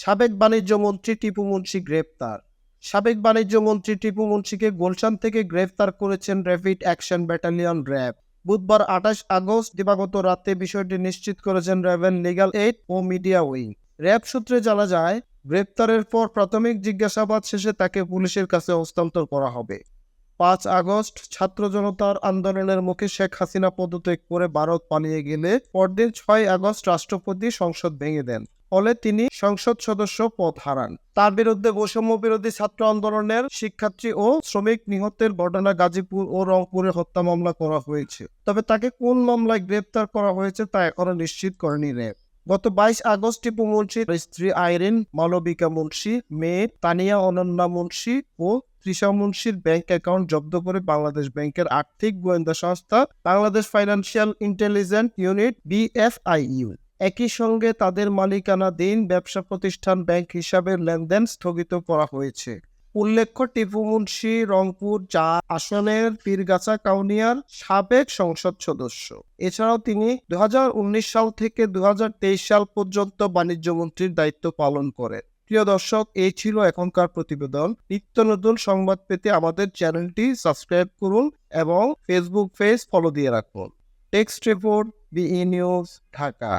সাবেক বাণিজ্যমন্ত্রী টিপু মুনশি গ্রেপ্তার। সাবেক বাণিজ্যমন্ত্রী টিপু মুনশিকে গুলশান থেকে গ্রেফতার করেছেন র্যাপিড অ্যাকশন ব্যাটালিয়ন র্যাব। বুধবার ২৮ আগস্ট দিবাগত রাতে বিষয়টি নিশ্চিত করেছেন র্যাবের লিগ্যাল এইড ও মিডিয়া উইং। র্যাব সূত্রে জানা যায়, গ্রেপ্তারের পর প্রাথমিক জিজ্ঞাসাবাদ শেষে তাকে পুলিশের কাছে হস্তান্তর করা হবে। ৫ আগস্ট ছাত্র জনতার আন্দোলনের মুখে শেখ হাসিনা পদত্যাগ করে ভারত পালিয়ে গেলে পরদিন ৬ আগস্ট রাষ্ট্রপতি সংসদ ভেঙে দেন। ফলে তিনি সংসদ সদস্য পদ হারান। তার বিরুদ্ধে বৈষম্য বিরোধী ছাত্র আন্দোলনের শিক্ষার্থী ও শ্রমিক নিহতের ঘটনা গাজীপুর ও রংপুরে হত্যা মামলা করা হয়েছে। তবে তাকে কোন মামলায় গ্রেপ্তার করা হয়েছে তা এখনো নিশ্চিত করেনি র্যাব। গত ২২ আগস্ট টিপু মুনশির স্ত্রী আইরিন মালবিকা মুনশি, মেয়ে তানিয়া অনন্যা মুনশি ও তৃষা মুনশির ব্যাংক অ্যাকাউন্ট জব্দ করে বাংলাদেশ ব্যাংকের আর্থিক গোয়েন্দা সংস্থা Bangladesh financial intelligence unit BFIU। একই সঙ্গে তাদের মালিকানাধীন ব্যবসা প্রতিষ্ঠান ব্যাংক হিসাবের লেনদেন স্থগিত করা হয়েছে। উল্লেখ্য, টিপু মুনশি রংপুর ৪ আসনের পীরগাছা কাউনিয়ার সাবেক সংসদ সদস্য। এছাড়াও তিনি ২০১৯ সাল থেকে ২০২৩ সাল পর্যন্ত বাণিজ্যমন্ত্রীর দায়িত্ব পালন করেন। প্রিয় দর্শক, এই ছিল এখনকার প্রতিবেদন। নিত্য নতুন সংবাদ পেতে আমাদের চ্যানেলটি সাবস্ক্রাইব করুন এবং ফেসবুক পেজ ফলো দিয়ে রাখুন। Text report, BE news, Dhaka.